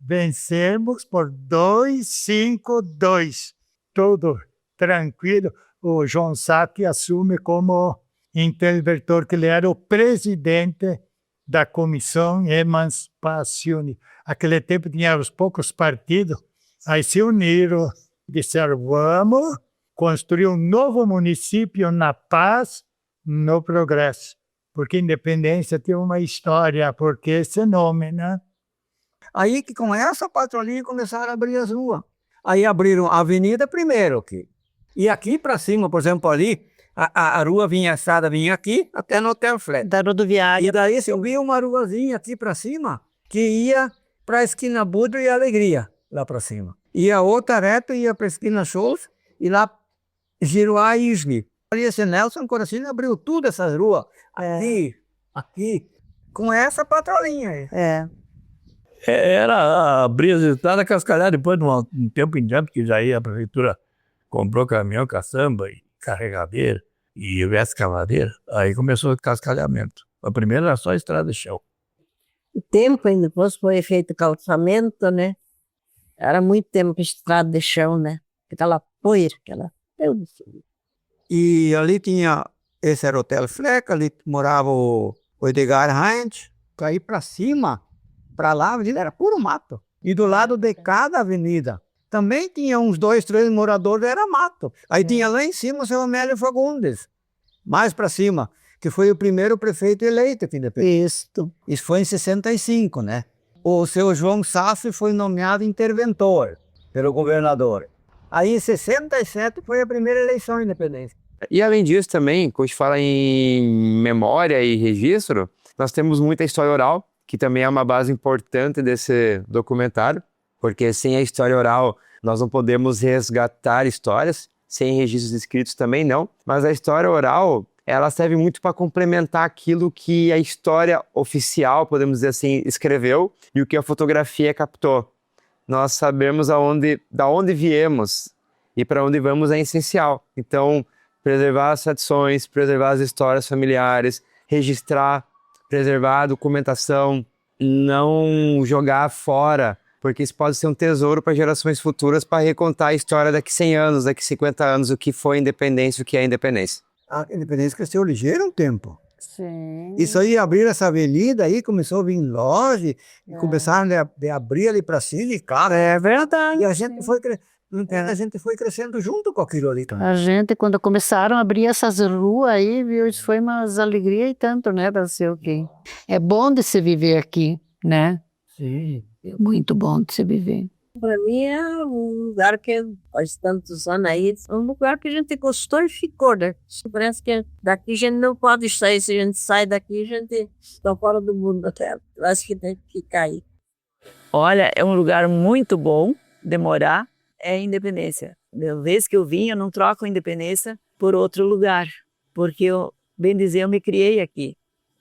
Vencemos por 2-5-2. Tudo tranquilo. O João Sac assume como interventor, que ele era o presidente da Comissão Emancipação. Aquele tempo tinha os poucos partidos, aí se uniram, disseram, vamos construir um novo município na paz, no progresso. Porque Independência tem uma história, porque esse nome, né? Aí que com essa patrulhinha começaram a abrir as ruas. Aí abriram a avenida primeiro aqui. E aqui para cima, por exemplo, ali, a rua vinha, a estrada vinha aqui, até no Hotel Flat. Da rodoviária. E daí eu vi uma ruazinha aqui para cima, que ia para a esquina Budro e Alegria, lá para cima. E a outra reto ia para a esquina Scholz, e lá Giroá e Isli. Ali esse Nelson Coracini abriu tudo essas ruas. Aqui, com essa patrulhinha aí. Era abrir as estradas cascalhar depois de um tempo em diante, que já ia a prefeitura comprou caminhão, caçamba e carregadeira e escavadeira, aí começou o cascalhamento. A primeira era só estrada de chão. O tempo, ainda depois foi feito calçamento, né? Era muito tempo estrada de chão, né? Aquela poeira, E ali tinha, esse era o Hotel Fleck, ali morava o Edgar Heinz. Aí para cima, para lá, a avenida era puro mato. E do lado de cada avenida também tinha uns 2, 3 moradores, era mato. Aí tinha lá em cima o seu Amélio Fagundes, mais para cima, que foi o primeiro prefeito eleito aqui de Pedro. Isso foi em 65, né? O seu João Sassi foi nomeado interventor pelo governador. Aí em 67 foi a primeira eleição independente. E além disso também, quando a gente fala em memória e registro, nós temos muita história oral, que também é uma base importante desse documentário, porque sem a história oral nós não podemos resgatar histórias, sem registros escritos também não, mas a história oral ela serve muito para complementar aquilo que a história oficial, podemos dizer assim, escreveu e o que a fotografia captou. Nós sabemos da onde viemos e para onde vamos é essencial. Então, preservar as tradições, preservar as histórias familiares, registrar, preservar a documentação, não jogar fora, porque isso pode ser um tesouro para gerações futuras para recontar a história daqui 100 anos, daqui 50 anos, o que foi a independência, o que é a independência. A independência cresceu ligeiro um tempo. Sim. Isso aí, abrir essa avenida aí, começou a vir loja, e começaram a abrir ali para cima e carro. É verdade. E a gente foi crescendo junto com aquilo ali também. A gente, quando começaram a abrir essas ruas aí, viu, isso foi umas alegrias e tanto, né, para ser o quê? É bom de se viver aqui, né? Sim. É muito bom de se viver. Para mim é um lugar que faz tantos anos aí, é um lugar que a gente gostou e ficou, né? Parece que daqui a gente não pode sair, se a gente sai daqui a gente está fora do mundo até. Parece que tem que ficar aí. Olha, é um lugar muito bom de morar, é Independência. Da vez que eu vim, eu não troco Independência por outro lugar, porque eu, bem dizer, eu me criei aqui.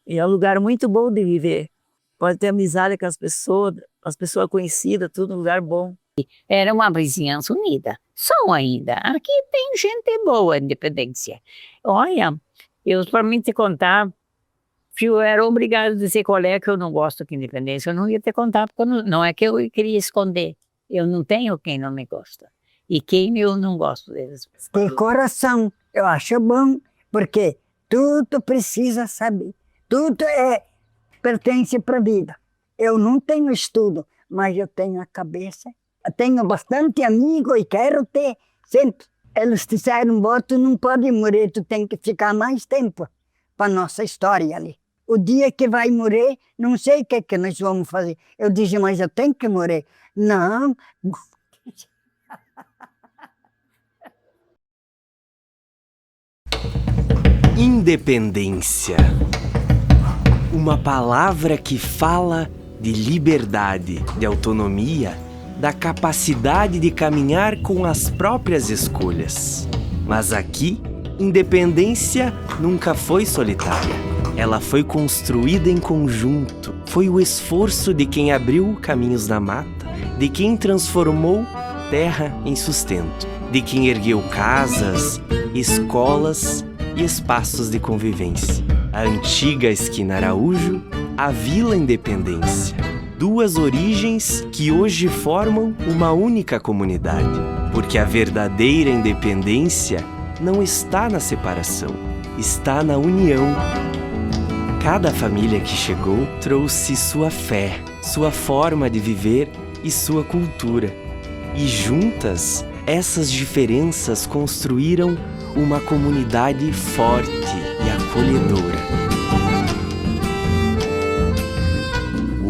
E é um lugar muito bom de viver. Pode ter amizade com as pessoas conhecidas, tudo um lugar bom. Era uma vizinhança unida. São ainda. Aqui tem gente boa, Independência. Olha, eu para mim te contar, Se eu era obrigado a dizer qual é que eu não gosto aqui de Independência, eu não ia ter contato, porque não é que eu queria esconder. Eu não tenho quem não me gosta. E quem eu não gosto deles. Por coração, eu acho bom, porque tudo precisa saber. Tudo pertence para a vida. Eu não tenho estudo, mas eu tenho a cabeça. Eu tenho bastante amigo e quero ter sempre. Eles disseram, tu não pode morrer, tu tem que ficar mais tempo para nossa história ali. O dia que vai morrer, não sei o que nós vamos fazer. Eu disse, mas eu tenho que morrer. Não. Independência. Uma palavra que fala de liberdade, de autonomia, da capacidade de caminhar com as próprias escolhas. Mas aqui, independência nunca foi solitária. Ela foi construída em conjunto. Foi o esforço de quem abriu caminhos na mata, de quem transformou terra em sustento, de quem ergueu casas, escolas e espaços de convivência. A antiga esquina Araújo, a Vila Independência. Duas origens que hoje formam uma única comunidade. Porque a verdadeira independência não está na separação, está na união. Cada família que chegou trouxe sua fé, sua forma de viver e sua cultura. E juntas, essas diferenças construíram uma comunidade forte e acolhedora.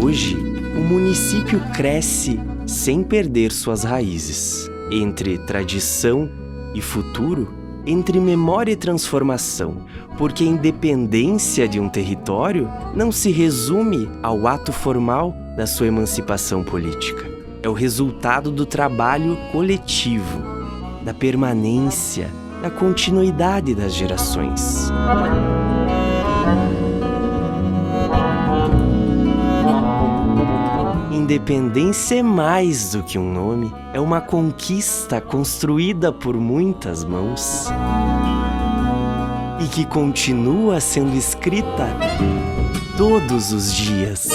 Hoje, o município cresce sem perder suas raízes. Entre tradição e futuro, entre memória e transformação, porque a independência de um território não se resume ao ato formal da sua emancipação política. É o resultado do trabalho coletivo, da permanência, da continuidade das gerações. Independência é mais do que um nome, é uma conquista construída por muitas mãos e que continua sendo escrita todos os dias.